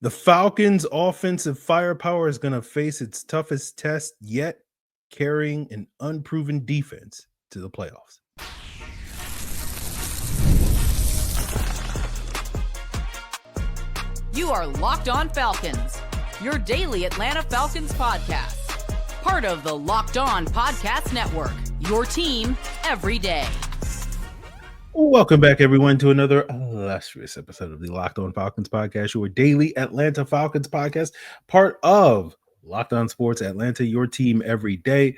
The Falcons' offensive firepower is going to face its toughest test yet, carrying an unproven defense to the playoffs. You are Locked On Falcons, your daily Atlanta Falcons podcast. Part of the Locked On Podcast Network, your team every day. Welcome back, everyone, to another illustrious episode of the Locked On Falcons podcast, your daily Atlanta Falcons podcast, part of Locked On Sports Atlanta, your team every day.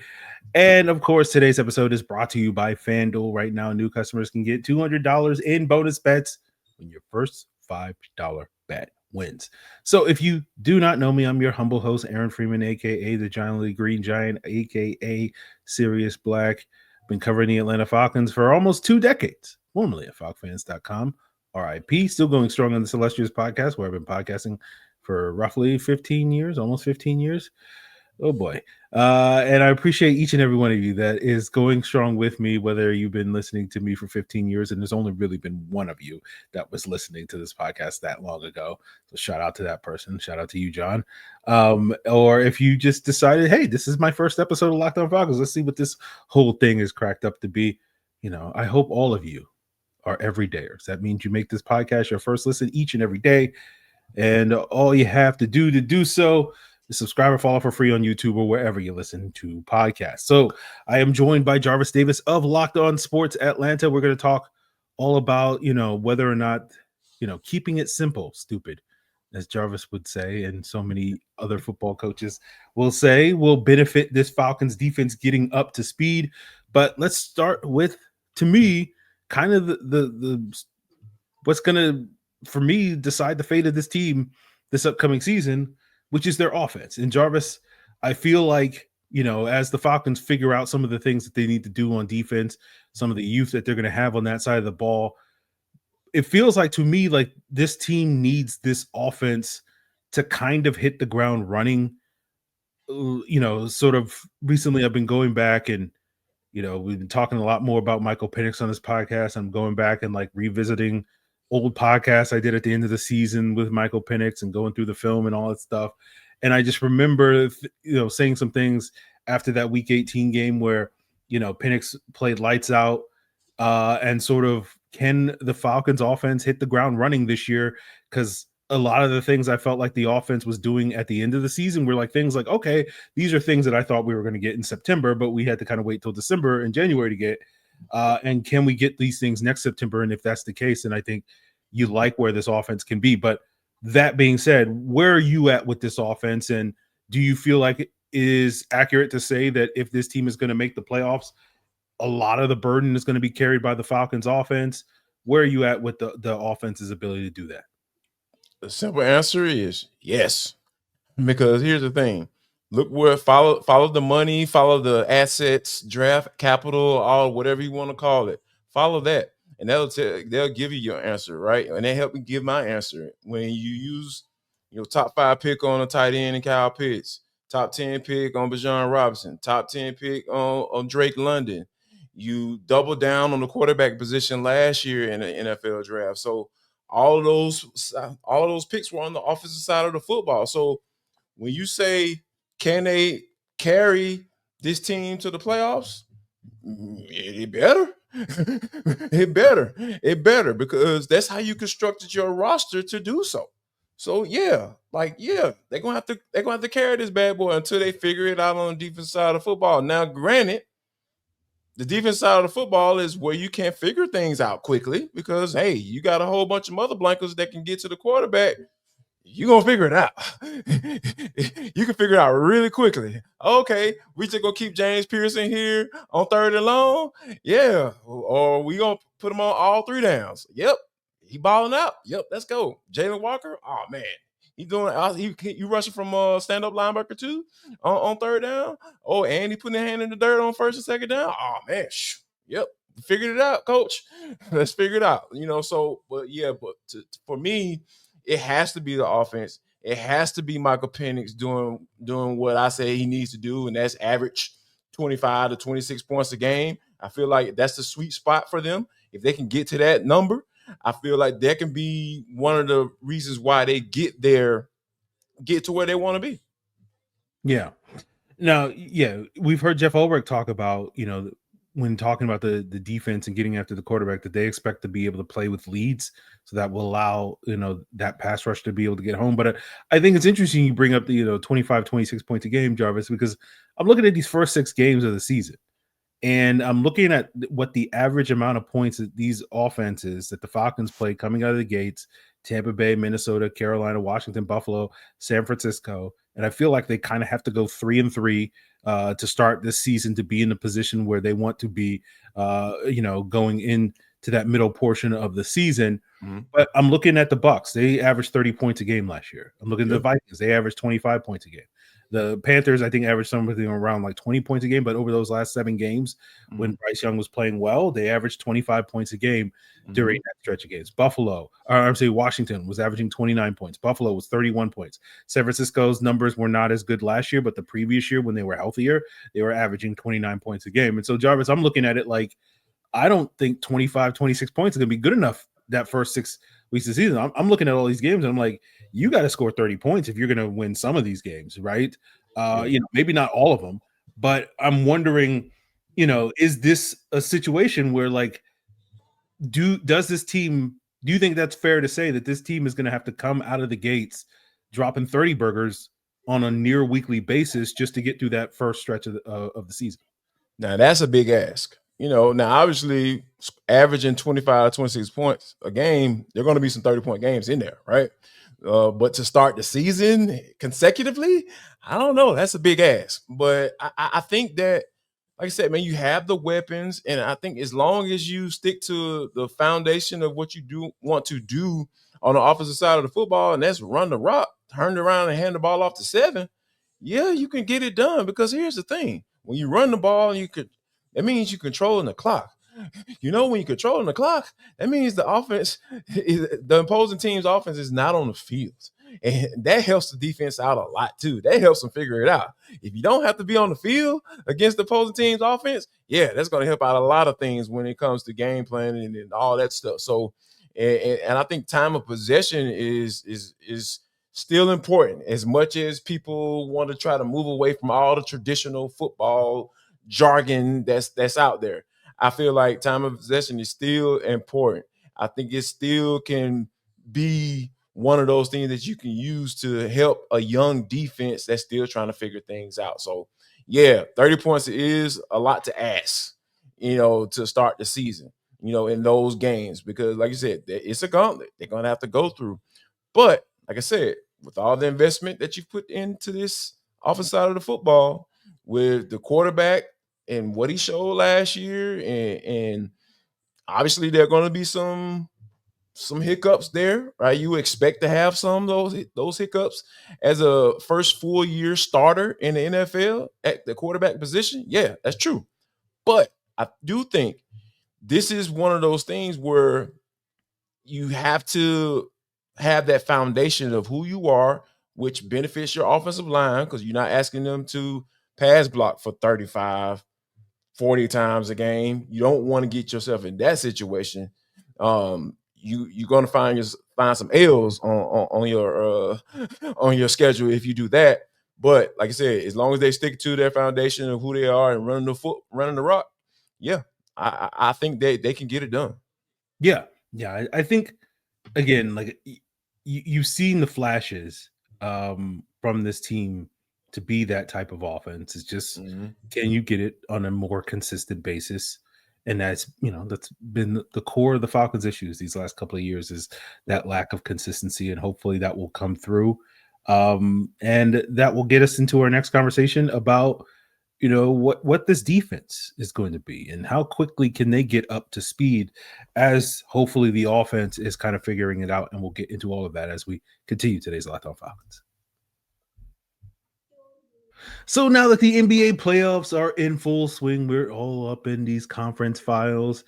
And of course, today's episode is brought to you by FanDuel. Right now, new customers can get $200 in bonus bets when your first $5 bet wins. So if you do not know me, I'm your humble host, Aaron Freeman, aka the Giant Green Giant, aka Sirius Black. Been covering the Atlanta Falcons for almost 2 decades, formerly at falcfans.com. RIP, still going strong on this illustrious podcast where I've been podcasting for roughly 15 years, almost 15 years. Oh boy. And I appreciate each and every one of you that is going strong with me, whether you've been listening to me for 15 years, and there's only really been one of you that was listening to this podcast that long ago. So shout out to that person. Shout out to you, John. Or if you just decided, hey, this is my first episode of Locked On Falcons, let's see what this whole thing is cracked up to be. You know, I hope all of you are everydayers. That means you make this podcast your first listen each and every day. And all you have to do so is subscribe or follow for free on YouTube or wherever you listen to podcasts. So I am joined by Jarvis Davis of Locked On Sports Atlanta. We're going to talk all about, whether or not, keeping it simple, stupid, as Jarvis would say, and so many other football coaches will say, will benefit this Falcons defense getting up to speed. But let's start with, to me, kind of the what's going to, for me, decide the fate of this team this upcoming season, which is their offense. And Jarvis, I feel like, as the Falcons figure out some of the things that they need to do on defense, some of the youth that they're going to have on that side of the ball, it feels like to me like this team needs this offense to kind of hit the ground running. Sort of recently I've been going back and, we've been talking a lot more about Michael Penix on this podcast. I'm going back and like revisiting old podcasts I did at the end of the season with Michael Penix and going through the film and all that stuff. And I just remember, saying some things after that Week 18 game where, Penix played lights out and sort of, can the Falcons offense hit the ground running this year? Because a lot of the things I felt like the offense was doing at the end of the season were like things like, okay, these are things that I thought we were going to get in September, but we had to kind of wait till December and January to get. And can we get these things next September? And if that's the case, then I think you like where this offense can be. But that being said, where are you at with this offense? And do you feel like it is accurate to say that if this team is going to make the playoffs, a lot of the burden is going to be carried by the Falcons offense? Where are you at with the offense's ability to do that? The simple answer is yes. Because here's the thing. Look where follow the money, follow the assets, draft capital, all whatever you want to call it. Follow that. And they'll give you your answer, right? And they help me give my answer. When you use your top 5 pick on a tight end and Kyle Pitts, top 10 pick on Bijan Robinson, top 10 pick on Drake London. You double down on the quarterback position last year in the NFL draft. So all of those picks were on the offensive side of the football. So when you say, can they carry this team to the playoffs? It better. It better because that's how you constructed your roster to do so. So they're gonna have to carry this bad boy until they figure it out on the defense side of football. Now, granted, the defense side of the football is where you can't figure things out quickly because, hey, you got a whole bunch of mother blankers that can get to the quarterback. You're going to figure it out. You can figure it out really quickly. Okay, we just going to keep James Pearson here on 3rd and long? Yeah. Or we going to put him on all 3 downs? Yep. He balling out? Yep, let's go. Jaylen Walker? Oh, man. You rushing from stand-up linebacker too on 3rd down? Oh, and he putting a hand in the dirt on 1st and 2nd down? Oh, man. Yep. Figured it out, coach. Let's figure it out. For me, it has to be the offense. It has to be Michael Penix doing what I say he needs to do, and that's average 25 to 26 points a game. I feel like that's the sweet spot for them. If they can get to that number, I feel like that can be one of the reasons why they get there get to where they want to be. Yeah. Now, yeah, we've heard Jeff Ulbrich talk about, when talking about the defense and getting after the quarterback, that they expect to be able to play with leads, so that will allow, that pass rush to be able to get home. But I think it's interesting you bring up the, 25, 26 points a game, Jarvis, because I'm looking at these first 6 games of the season. And I'm looking at what the average amount of points that these offenses that the Falcons play coming out of the gates: Tampa Bay, Minnesota, Carolina, Washington, Buffalo, San Francisco. And I feel like they kind of have to go 3-3 to start this season to be in the position where they want to be, going into that middle portion of the season. Mm-hmm. But I'm looking at the Bucs. They averaged 30 points a game last year. I'm looking at the Vikings. They averaged 25 points a game. The Panthers, I think, averaged something around like 20 points a game, but over those last 7 games, when Bryce Young was playing well, they averaged 25 points a game during that stretch of games. Washington was averaging 29 points. Buffalo was 31 points. San Francisco's numbers were not as good last year, but the previous year when they were healthier, they were averaging 29 points a game. And so, Jarvis, I'm looking at it like, I don't think 25, 26 points is going to be good enough that first 6 weeks of the season. I'm looking at all these games and I'm like, you got to score 30 points if you're going to win some of these games, right? Maybe not all of them, but I'm wondering, is this a situation where, like, do you think that's fair to say that this team is going to have to come out of the gates dropping 30 burgers on a near weekly basis just to get through that first stretch of the season? Now, that's a big ask. Now obviously averaging 25 to 26 points a game, there are going to be some 30-point games in there, right? But to start the season consecutively, I don't know. That's a big ask. But I think that, like I said, man, you have the weapons. And I think as long as you stick to the foundation of what you want to do on the offensive side of the football, and that's run the rock, turn it around and hand the ball off to 7, yeah, you can get it done. Because here's the thing. When you run the ball, that means you're controlling the clock. When you're controlling the clock, that means the opposing team's offense is not on the field. And that helps the defense out a lot too. That helps them figure it out. If you don't have to be on the field against the opposing team's offense, yeah, that's going to help out a lot of things when it comes to game planning and all that stuff. So, and I think time of possession is still important, as much as people want to try to move away from all the traditional football jargon that's out there. I feel like time of possession is still important. I think it still can be one of those things that you can use to help a young defense that's still trying to figure things out. So, yeah, 30 points is a lot to ask, to start the season, in those games, because like you said, it's a gauntlet they're going to have to go through. But like I said, with all the investment that you've put into this offensive side of the football, with the quarterback and what he showed last year, and obviously there are going to be some hiccups there, right? You expect to have some of those hiccups as a first full year starter in the NFL at the quarterback position. Yeah, that's true. But I do think this is one of those things where you have to have that foundation of who you are, which benefits your offensive line, because you're not asking them to pass block for 35, 40 times a game. You don't want to get yourself in that situation. You're going to find some L's on your schedule if you do that. But like I said, as long as they stick to their foundation of who they are and running the rock, yeah, I think they can get it done. Yeah. I think, again, like, you've seen the flashes from this team to be that type of offense. It's just, can you get it on a more consistent basis? And that's been the core of the Falcons' issues these last couple of years, is that lack of consistency, and hopefully that will come through. And that will get us into our next conversation about, what this defense is going to be and how quickly can they get up to speed, as hopefully the offense is kind of figuring it out. And we'll get into all of that as we continue today's Locked On Falcons. So now that the NBA playoffs are in full swing, we're all up in these conference files.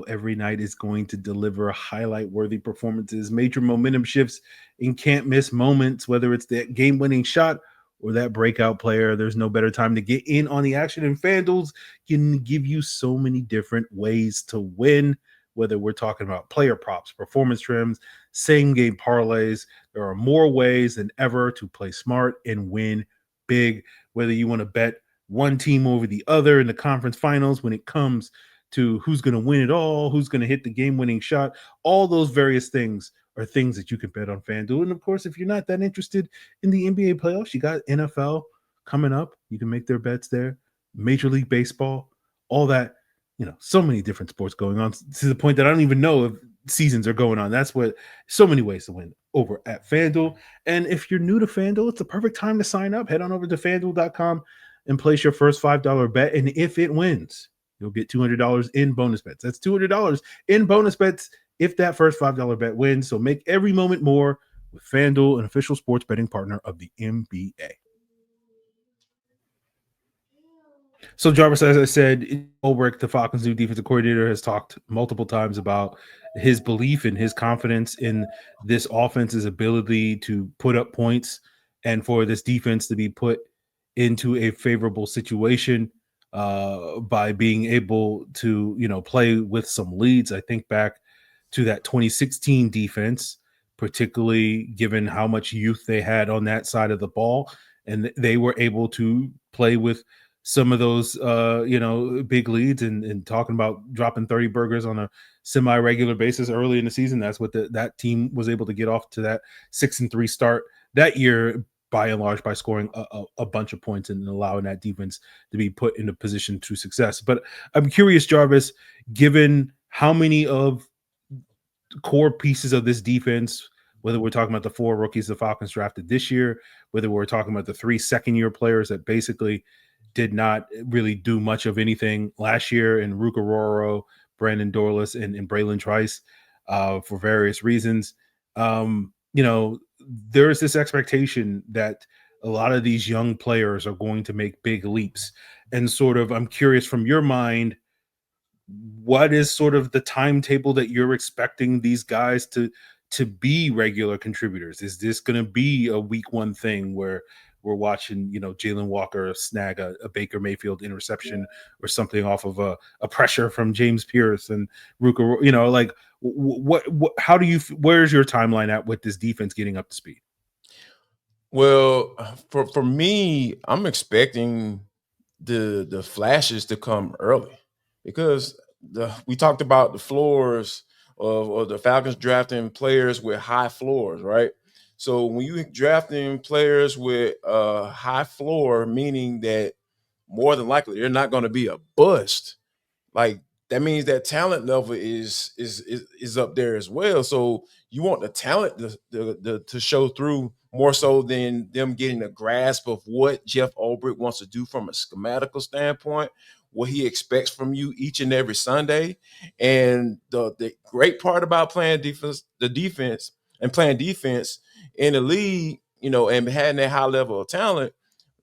Every night is going to deliver highlight-worthy performances, major momentum shifts, and can't miss moments, whether it's that game-winning shot or that breakout player. There's no better time to get in on the action, and FanDuel can give you so many different ways to win, whether we're talking about player props, performance trims, same game parlays. There are more ways than ever to play smart and win big, whether you want to bet one team over the other in the conference finals when it comes to who's going to win it all, who's going to hit the game-winning shot. All those various things are things that you can bet on FanDuel. And of course, if you're not that interested in the NBA playoffs, you got NFL coming up. You can make their bets there. Major League Baseball, all that, so many different sports going on to the point that I don't even know if seasons are going on. That's what, so many ways to win over at FanDuel. And if you're new to FanDuel, it's the perfect time to sign up. Head on over to FanDuel.com and place your first $5 bet. And if it wins, you'll get $200 in bonus bets. That's $200 in bonus bets if that first $5 bet wins. So make every moment more with FanDuel, an official sports betting partner of the NBA. So, Jarvis, as I said, Ulbrich, the Falcons' new defensive coordinator, has talked multiple times about his belief and his confidence in this offense's ability to put up points and for this defense to be put into a favorable situation by being able to, play with some leads. I think back to that 2016 defense, particularly given how much youth they had on that side of the ball, and they were able to play with some of those, big leads and talking about dropping 30 burgers on a semi-regular basis early in the season. That's what that team was able to get off to that 6-3 start that year, by and large, by scoring a bunch of points and allowing that defense to be put in a position to success. But I'm curious, Jarvis, given how many of core pieces of this defense, whether we're talking about the 4 rookies the Falcons drafted this year, whether we're talking about the 3 second-year players that basically did not really do much of anything last year in Ruka Roro, Brandon Dorlus, and Braylon Trice for various reasons. There's this expectation that a lot of these young players are going to make big leaps. And sort of, I'm curious from your mind, what is sort of the timetable that you're expecting these guys to be regular contributors? Is this going to be a week 1 thing where we're watching, Jaylen Walker snag a Baker Mayfield interception or something off of a pressure from James Pierce and Ruka, what how do you, where's your timeline at with this defense getting up to speed? Well, for me, I'm expecting the flashes to come early because we talked about the floors of the Falcons drafting players with high floors, right? So when you drafting players with a high floor, meaning that more than likely they're not going to be a bust, like that means that talent level is up there as well. So you want the talent to show through more so than them getting a grasp of what Jeff Ulbrich wants to do from a schematical standpoint, what he expects from you each and every Sunday. And the great part about playing defense in the league, and having that high level of talent,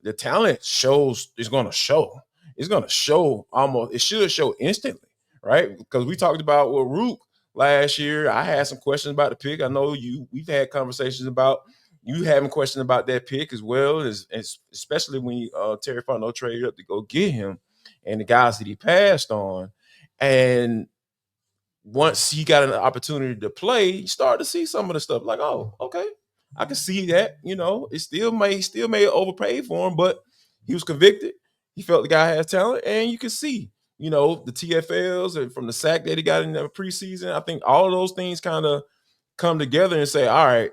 the talent is going to show. It's going to show it should show instantly, right? Because we talked about with Rook last year. I had some questions about the pick. I know we've had conversations about you having questions about that pick as well, as especially when Terry Fontenot traded up to go get him and the guys that he passed on. And once he got an opportunity to play, you start to see some of the stuff like, oh, okay, I can see that. It still may overpay for him, but he was convicted. He felt the guy has talent, and you can see, the TFLs and from the sack that he got in the preseason. I think all of those things kind of come together and say, all right,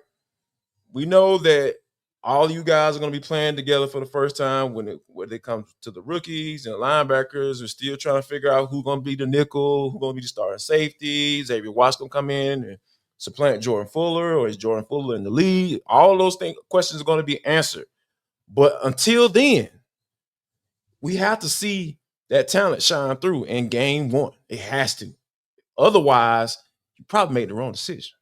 we know that all you guys are going to be playing together for the first time when it comes to the rookies and the linebackers. We're still trying to figure out who's going to be the nickel, who's going to be the starting safety. Xavier Watts going to come in and supplant Jordan Fuller, or is Jordan Fuller in the lead? All those questions are going to be answered. But until then, we have to see that talent shine through in game 1. It has to. Otherwise, you probably made the wrong decision.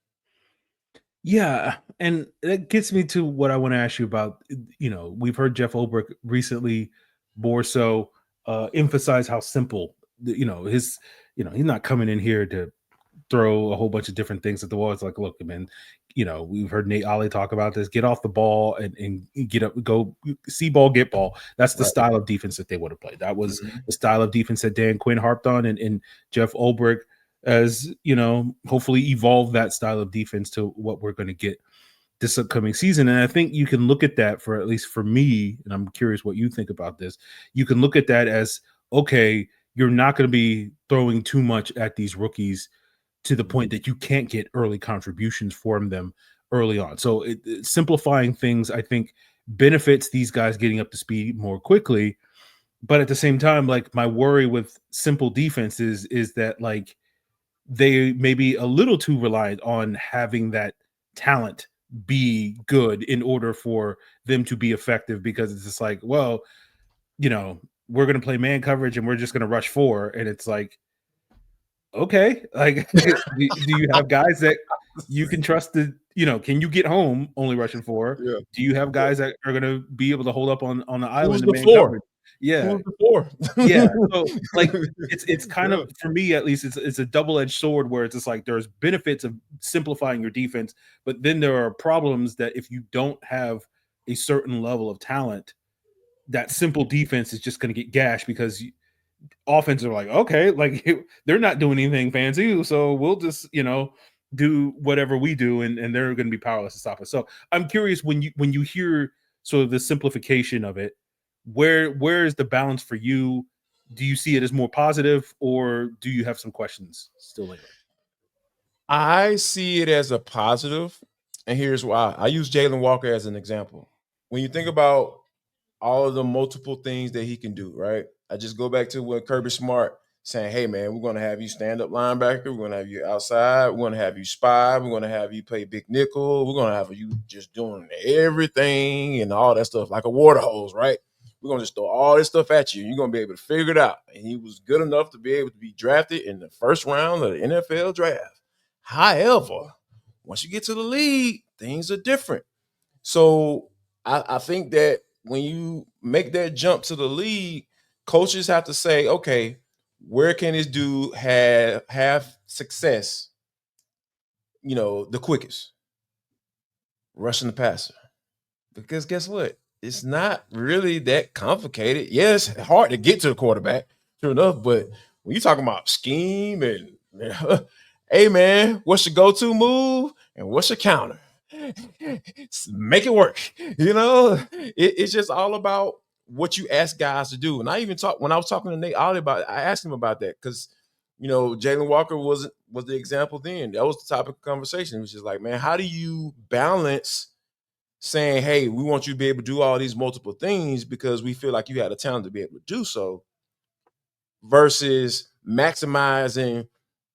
Yeah, and that gets me to what I want to ask you about. We've heard Jeff Ulbrich recently more so emphasize how simple, he's not coming in here to throw a whole bunch of different things at the wall. It's like, look, man, we've heard Nate Ollie talk about this. Get off the ball and get up, go see ball, get ball. That's the style of defense that they would have played. That was the style of defense that Dan Quinn harped on, and Jeff Ulbrich as hopefully evolve that style of defense to what we're going to get this upcoming season. And I think you can look at that, for at least for me, and I'm curious what you think about this. You can look at that as, okay, you're not going to be throwing too much at these rookies to the point that you can't get early contributions from them early on. So simplifying things, I think, benefits these guys getting up to speed more quickly. But at the same time, like, my worry with simple defenses is that, like, they may be a little too reliant on having that talent be good in order for them to be effective, because it's just like, well, we're going to play man coverage and we're just going to rush 4. And it's like, okay, like, do you have guys that you can trust to, can you get home only rushing 4? Yeah. Do you have guys that are going to be able to hold up on the island Who's in man before? coverage? Yeah. Who's before? Yeah. So, like, it's kind of, for me at least, it's a double-edged sword, where it's just like there's benefits of simplifying your defense, but then there are problems that if you don't have a certain level of talent, that simple defense is just going to get gashed, because offenses are like, okay, like, they're not doing anything fancy, so we'll just do whatever we do, and they're going to be powerless to stop us. So I'm curious, when you hear sort of the simplification of it, where is the balance for you? Do you see it as more positive, or do you have some questions still lingering? I see it as a positive, and here's why. I use Jaylen Walker as an example. When you think about all of the multiple things that he can do, right? I just go back to what Kirby Smart saying, hey, man, we're going to have you stand up linebacker. We're going to have you outside. We're going to have you spy. We're going to have you play big nickel. We're going to have you just doing everything and all that stuff like a water hose, right? We're going to just throw all this stuff at you. You're going to be able to figure it out. And he was good enough to be able to be drafted in the first round of the NFL draft. However, once you get to the league, things are different. So I think that when you make that jump to the league, coaches have to say, okay, where can this dude have success, the quickest? Rushing the passer. Because guess what? It's not really that complicated. Yeah, it's hard to get to the quarterback, sure enough, but when you're talking about scheme and hey, man, what's your go-to move and what's your counter? Make it work. It's just all about what you ask guys to do. And I even when I was talking to Nate Ollie about it, I asked him about that, because Jaylen Walker was the example then. That was the topic of conversation. It was just like, man, how do you balance saying, hey, we want you to be able to do all these multiple things because we feel like you had a talent to be able to do so, versus maximizing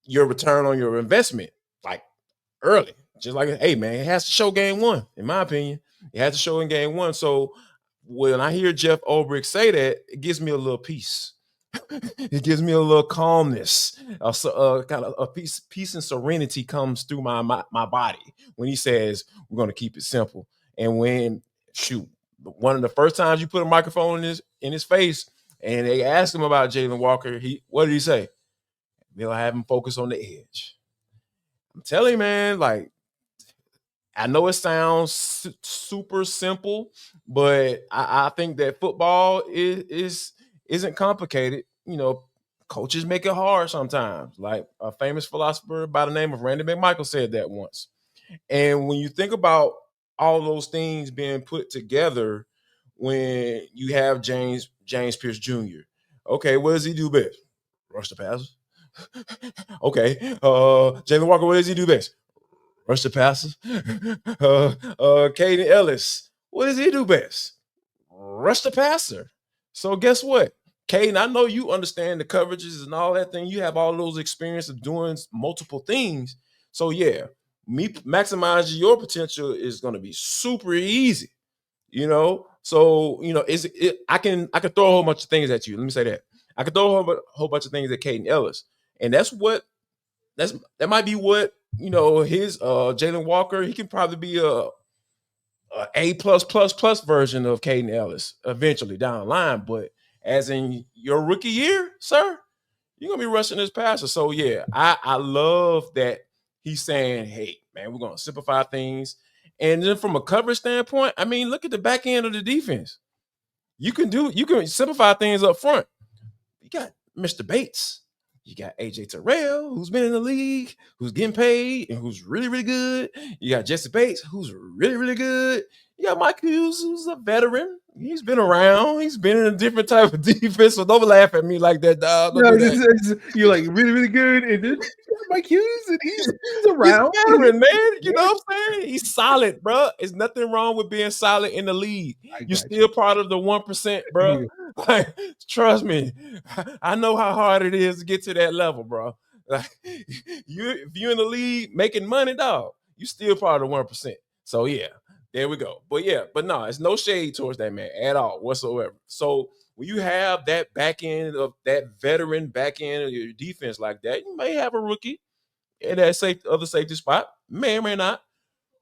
your return on your investment, like, early. Just like, hey, man, it has to show game one, in my opinion. It has to show in game one. So when I hear Jeff Ulbrich say that, it gives me a little peace. It gives me a little calmness. Kind of a peace and serenity comes through my body when he says we're going to keep it simple. And when, one of the first times you put a microphone in his face and they asked him about Jaylen Walker, what did he say? They'll have him focus on the edge. I'm telling you, man, like, I know it sounds super simple, but I think that football isn't complicated. Coaches make it hard sometimes. Like a famous philosopher by the name of Randy McMichael said that once. And when you think about all those things being put together, when you have James Pierce Jr., okay, what does he do best? Rush the passer. Okay, Jaylen Walker, what does he do best? Rush the passer. Caden Ellis, what does he do best? Rush the passer. So guess what? Caden, I know you understand the coverages and all that thing. You have all those experience of doing multiple things. So yeah, me maximizing your potential is going to be super easy. So I can throw a whole bunch of things at you. Let me say that. I can throw a whole bunch of things at Caden Ellis. And that might be what, his Jaylen Walker, he can probably be a A+++ version of Caden Ellis eventually down the line. But as in your rookie year, sir, you're going to be rushing this passer. So yeah, I love that he's saying, hey, man, we're going to simplify things. And then from a coverage standpoint, I mean, look at the back end of the defense. You can simplify things up front. You got Mr. Bates. You got AJ Terrell, who's been in the league, who's getting paid, and who's really, really good. You got Jesse Bates, who's really, really good. You got Mike Hughes, who's a veteran. He's been around. He's been in a different type of defense. So don't laugh at me like that, dog. No, you're like really, really good, and then Mike Hughes, and he's around. He's veteran, man. You know what I'm saying? He's solid, bro. There's nothing wrong with being solid in the league. You're still part of the 1%, bro. Like, trust me, I know how hard it is to get to that level, bro. Like, if you're in the league making money, dog, you still part of the 1%. So yeah, there we go. But no, it's no shade towards that man at all whatsoever. So when you have that back end of that veteran back end of your defense like that, you may have a rookie in that other safety spot, may or may not.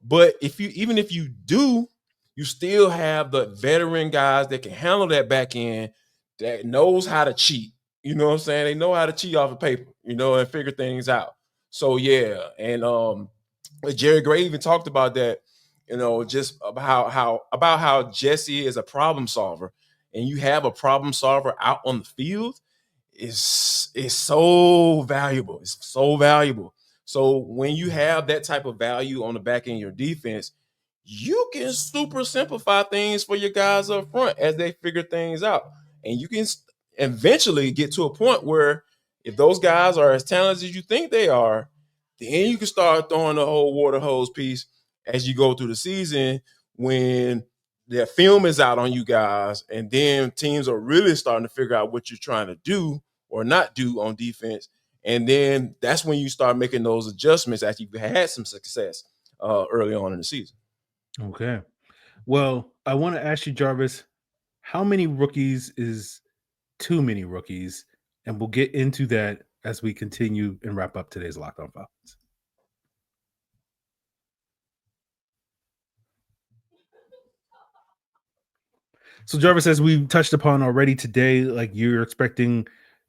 But even if you do, you still have the veteran guys that can handle that back end, that knows how to cheat. You know what I'm saying? They know how to cheat off of paper, and figure things out. So yeah, and Jerry Gray even talked about that, just about how Jesse is a problem solver, and you have a problem solver out on the field is so valuable. It's so valuable. So when you have that type of value on the back end of your defense, you can super simplify things for your guys up front as they figure things out. And you can eventually get to a point where if those guys are as talented as you think they are, then you can start throwing the whole water hose piece as you go through the season when their film is out on you guys, and then teams are really starting to figure out what you're trying to do or not do on defense. And then that's when you start making those adjustments after you've had some success early on in the season. Okay. Well, I want to ask you, Jarvis, how many rookies is too many rookies? And we'll get into that as we continue and wrap up today's Locked On Falcons. So, Jarvis, as we touched upon already today, like you're expecting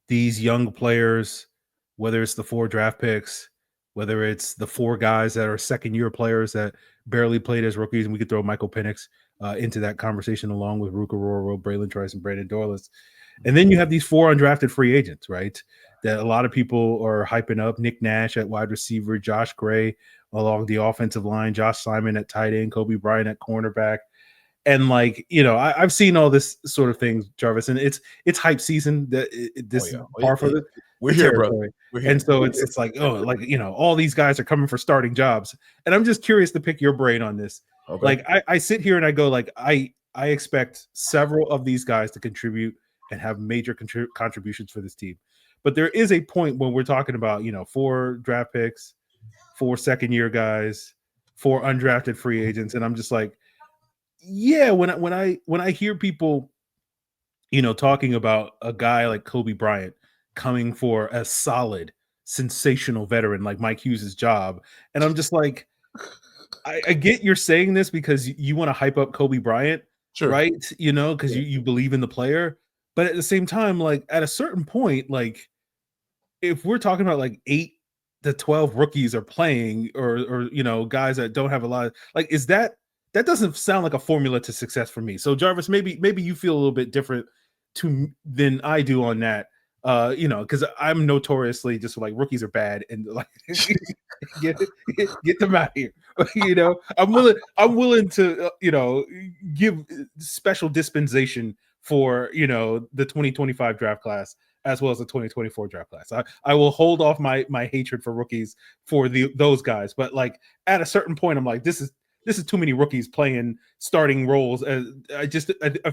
these young players, whether it's the 4 draft picks, whether it's the 4 guys that are second-year players that barely played as rookies, and we could throw Michael Penix into that conversation along with Ruka Roro, Braylon Trice, and Brandon Dorless. And then you have these 4 undrafted free agents, right, that a lot of people are hyping up. Nick Nash at wide receiver, Josh Gray along the offensive line, Josh Simon at tight end, Kobe Bryant at cornerback. And I've seen all this sort of thing, Jarvis, and it's hype season. That this par for the we're here, bro. And so it's like, all these guys are coming for starting jobs, and I'm just curious to pick your brain on this. Okay. Like I sit here and I go, like I expect several of these guys to contribute and have major contributions for this team, but there is a point when we're talking about 4 draft picks, 4 second-year guys, 4 undrafted free agents, and I'm just like. Yeah, when I hear people, talking about a guy like Kobe Bryant coming for a solid, sensational veteran like Mike Hughes' job, and I'm just like, I get you're saying this because you want to hype up Kobe Bryant, sure. Right? Because you believe in the player, but at the same time, like at a certain point, like if we're talking about like 8 to 12 rookies are playing, or guys that don't have a lot, like is that doesn't sound like a formula to success for me. So Jarvis, maybe you feel a little bit different than I do on that. Because I'm notoriously just like rookies are bad and like get them out of here. I'm willing to give special dispensation for the 2025 draft class as well as the 2024 draft class. I will hold off my hatred for rookies for those guys, but like at a certain point, I'm like, this is too many rookies playing starting roles. I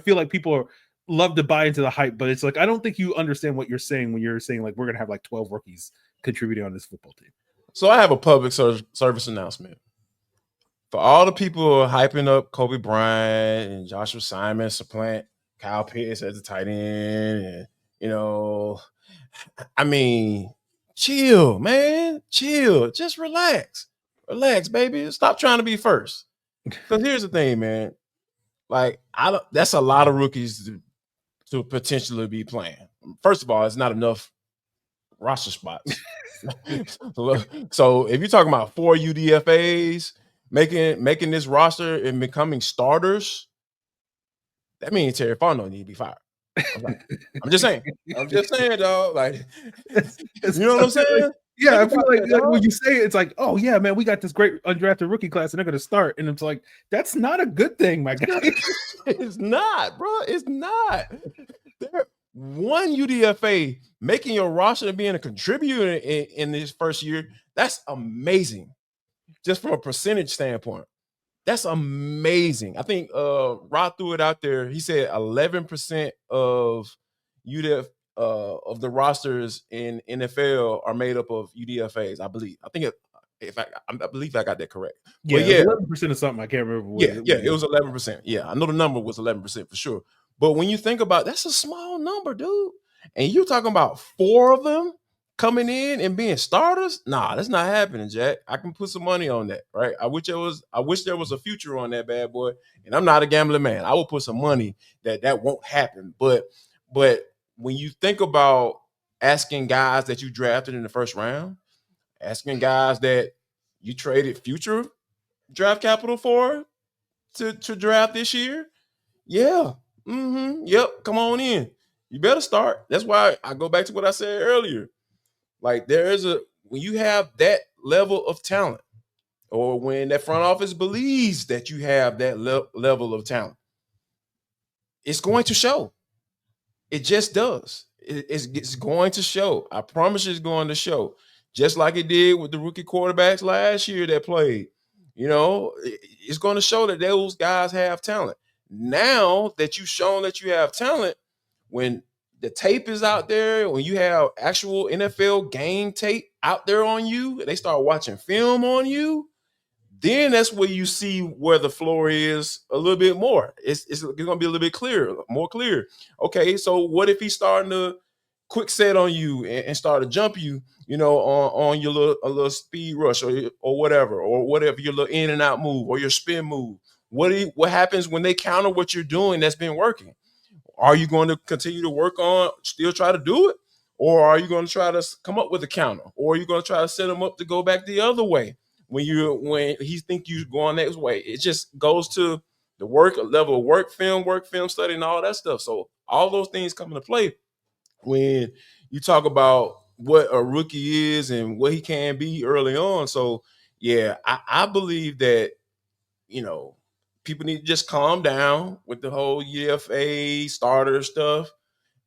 feel like people love to buy into the hype, but it's like, I don't think you understand what you're saying when you're saying like, we're going to have like 12 rookies contributing on this football team. So I have a public service announcement for all the people who are hyping up Kobe Bryant and Joshua Simon, supplant Kyle Pitts as the tight end. And, I mean, chill, man, chill, just relax. Relax, baby. Stop trying to be first. Because here's the thing, man. Like, that's a lot of rookies to potentially be playing. First of all, it's not enough roster spots. So if you're talking about 4 UDFAs making this roster and becoming starters, that means Terry Fontenot need to be fired. I'm just saying. I'm just saying, dog. Like, It's- you know what I'm saying? Yeah, I Think feel about like, that, when dog. you say it, it's like, oh yeah, man, we got this great undrafted rookie class, and they're going to start, and it's like, that's not a good thing, my guy. It's not, bro. It's not. One UDFA making your roster and being a contributor in this first year, that's amazing. Just from a percentage standpoint. That's amazing. I think Rod threw it out there. He said 11% of UDF of the rosters in NFL are made up of UDFAs. I believe. I think I believe I got that correct. Yeah, But yeah, 11% of something. I can't remember what it was 11%. Yeah, I know the number was 11% for sure. But when you think about that's a small number, dude. And you're talking about 4 of them coming in and being starters? Nah, that's not happening, Jack. I can put some money on that, right? I wish there was a future on that bad boy. And I'm not a gambling man. I will put some money that won't happen. But when you think about asking guys that you drafted in the first round, asking guys that you traded future draft capital for to draft this year, yeah. Yep. Come on in. You better start. That's why I go back to what I said earlier. Like when you have that level of talent, or when that front office believes that you have that level of talent, it's going to show. It just does. It's going to show. I promise you it's going to show. Just like it did with the rookie quarterbacks last year that played. You know, it's going to show that those guys have talent. Now that you've shown that you have talent, when the tape is out there, when you have actual NFL game tape out there on you, they start watching film on you, then that's where you see where the floor is a little bit more. It's going to be a little bit clearer, more clear. Okay, so what if he's starting to quick set on you and start to jump you, on your little speed rush or whatever your little in and out move or your spin move? What happens when they counter what you're doing that's been working? Are you going to continue to work on, still try to do it? Or are you going to try to come up with a counter? Or are you going to try to set them up to go back the other way when he think you're going next way? It just goes to the level of work film study, and all that stuff. So all those things come into play when you talk about what a rookie is and what he can be early on. So yeah, I believe that, people need to just calm down with the whole UFA starter stuff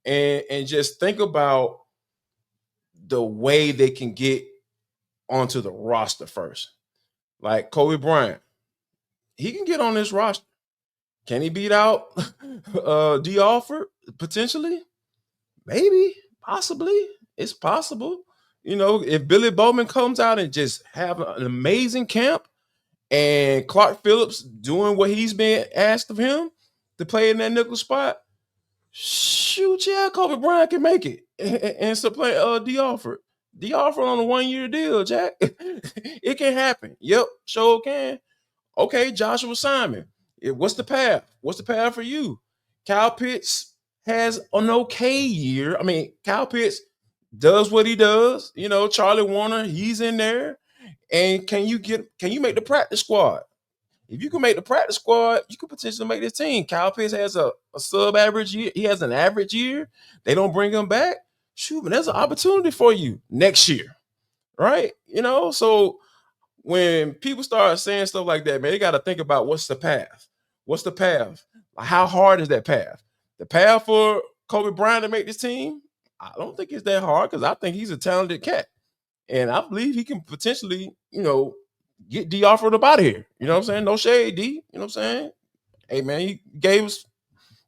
and just think about the way they can get onto the roster first. Like Kobe Bryant, he can get on this roster. Can he beat out D. Alford potentially? Maybe, possibly. It's possible. If Billy Bowman comes out and just have an amazing camp, and Clark Phillips doing what he's been asked of him to play in that nickel spot, shoot, yeah, Kobe Bryant can make it and supply D. Alford. D. Alford on a 1-year deal, Jack. It can happen. Yep, sure can. Okay, Joshua Simon. What's the path? What's the path for you? Kyle Pitts has an okay year. I mean, Kyle Pitts does what he does. Charlie Warner, he's in there. And can you make the practice squad? If you can make the practice squad, you could potentially make this team. Kyle Pitts has a sub-average year. He has an average year. They don't bring him back. Shoot, man, there's an opportunity for you next year, right? So when people start saying stuff like that, man, they got to think about what's the path. What's the path? How hard is that path? The path for Kobe Bryant to make this team, I don't think it's that hard because I think he's a talented cat. And I believe he can potentially, get D Alford up out of here. You know what I'm saying? No shade, D. You know what I'm saying? Hey, man, he gave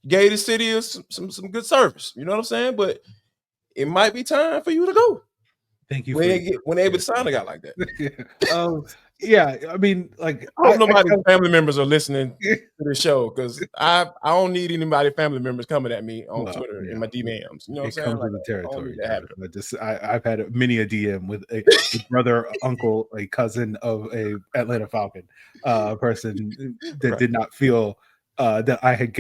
the city some good service. You know what I'm saying? But it might be time for you to go. Thank you. When they able to sign a guy like that. Yeah, I mean, like, I hope nobody's family members are listening to the show because I don't need anybody family members coming at me on Twitter in my DMs. You know what I'm saying? Comes with the territory. I've had many a DM with a brother, uncle, a cousin of a Atlanta Falcon person that did not feel that I had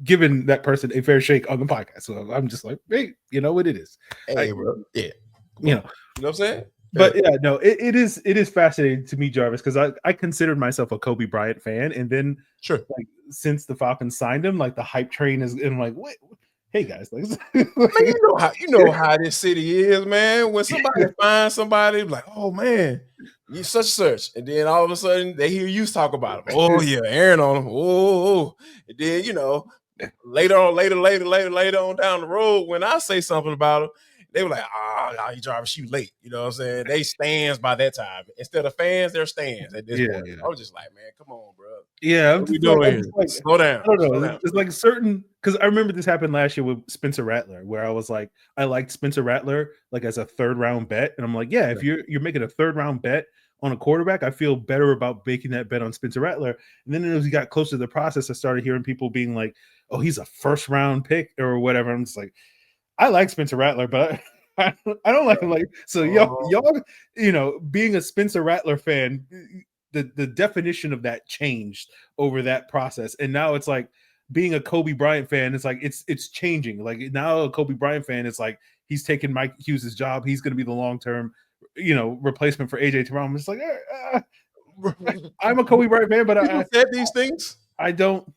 given that person a fair shake on the podcast. So I'm just like, hey, you know what it is. Hey, bro. Yeah. You know what I'm saying? But yeah, no, it is fascinating to me, Jarvis, because I considered myself a Kobe Bryant fan, and then sure, like since the Falcons signed him, like the hype train is, and I'm like, what? hey guys, like, Man, you know how this city is, man. When somebody finds somebody, like, oh man, you such and such, and then all of a sudden they hear you talk about him. Oh yeah, Aaron on him. Oh, and then later on down the road, when I say something about him, they were like, you Jarvis, you late. You know what I'm saying? They stands by that time. Instead of fans, they're stands at this point. I was just like, man, come on, bro. Yeah, I'm just like, slow down. I don't know. It's like certain, because I remember this happened last year with Spencer Rattler, where I was like, I liked Spencer Rattler like as a 3rd round bet, and I'm like, yeah, if you're making a 3rd round bet on a quarterback, I feel better about making that bet on Spencer Rattler. And then as we got closer to the process, I started hearing people being like, oh, he's a 1st round pick or whatever. I'm just like, I like Spencer Rattler, but I don't like him. Like, so y'all, being a Spencer Rattler fan, the definition of that changed over that process, and now it's like being a Kobe Bryant fan. It's like it's changing. Like now, a Kobe Bryant fan is like he's taking Mike Hughes' job. He's going to be the long-term, replacement for AJ Terrell. I'm just like, I'm a Kobe Bryant fan, but I said these things. I don't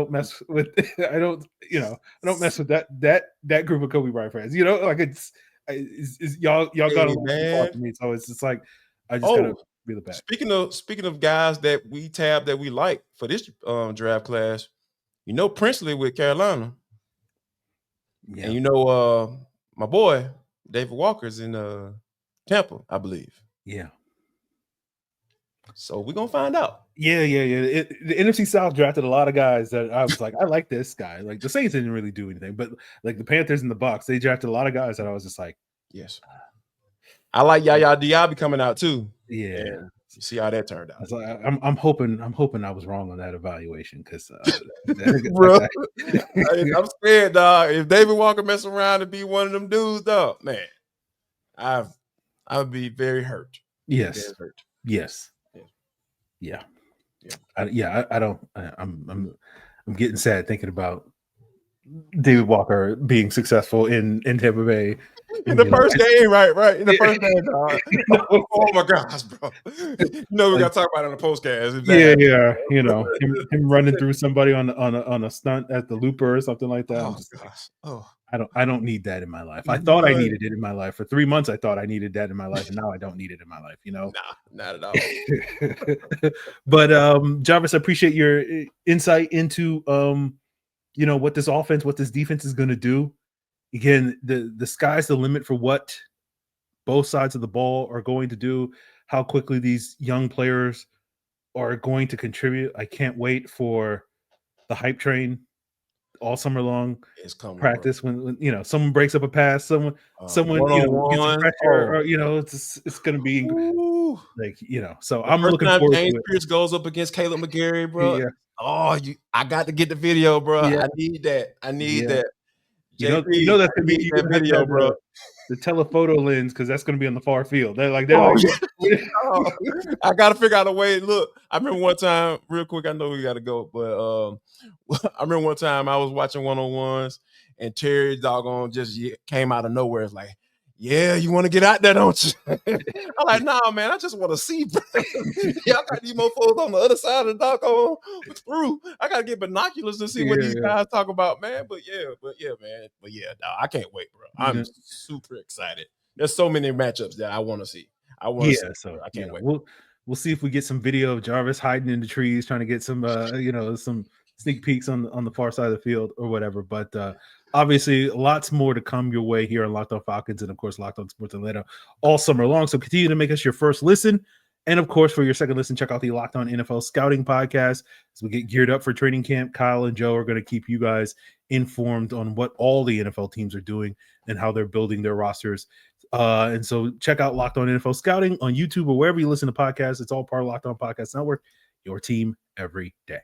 mess with. I don't mess with that group of Kobe Bryant fans. Like it's y'all got a little for me, so it's just like I just gotta be the best. Speaking of guys that we tab that we like for this draft class, Princely with Carolina, and my boy David Walker's in Tampa, I believe. Yeah. So we're gonna find out. Yeah. The NFC South drafted a lot of guys that I was like, I like this guy. Like the Saints didn't really do anything, but like the Panthers and the Bucs, they drafted a lot of guys that I was just like, yes. I like Yaya Diaby coming out too. Yeah. You see how that turned out. I'm hoping I was wrong on that evaluation because bro, I'm scared, dog. If David Walker mess around and be one of them dudes, dog, man, I would be very hurt. Yes. Very hurt. Yes. Yeah. I'm getting sad thinking about David Walker being successful in Tampa Bay. In the first game, right. In the first game, dog. Oh my gosh, bro. We gotta talk about it on the postcast. Yeah. Him running through somebody on a stunt at the looper or something like that. Oh gosh. Oh. I don't need that in my life. I thought I needed it in my life. For 3 months, I thought I needed that in my life, and now I don't need it in my life. Nah, not at all. But Jarvis, I appreciate your insight into what this offense, what this defense is going to do. Again, the sky's the limit for what both sides of the ball are going to do. How quickly these young players are going to contribute. I can't wait for the hype train all summer long. It's coming, practice when someone breaks up a pass, someone gets a pressure, or it's going to be like So I'm looking forward James to it. Pierce goes up against Caleb McGarry, bro. Yeah. Oh, I got to get the video, bro. Yeah. I need that. that. That's gonna be that video, bro. The telephoto lens, because that's gonna be on the far field. I gotta figure out a way. Look, I remember one time, real quick. I know we gotta go, but I remember one time I was watching 101s and Terry doggone just came out of nowhere. It's like, yeah, you want to get out there, don't you? I'm like, nah, man, I just want to see. Y'all got these mofos on the other side of the doggone through. I gotta get binoculars to see what these guys talk about, man. But man. Dog, I can't wait, bro. I'm super excited. There's so many matchups that I want to see. I can't wait. We'll see if we get some video of Jarvis hiding in the trees, trying to get some some sneak peeks on the far side of the field or whatever. But obviously, lots more to come your way here on Locked On Falcons and, of course, Locked On Sports Atlanta all summer long. So continue to make us your first listen. And, of course, for your second listen, check out the Locked On NFL Scouting Podcast. As we get geared up for training camp, Kyle and Joe are going to keep you guys informed on what all the NFL teams are doing and how they're building their rosters. And so check out Locked On NFL Scouting on YouTube or wherever you listen to podcasts. It's all part of Locked On Podcast Network, your team every day.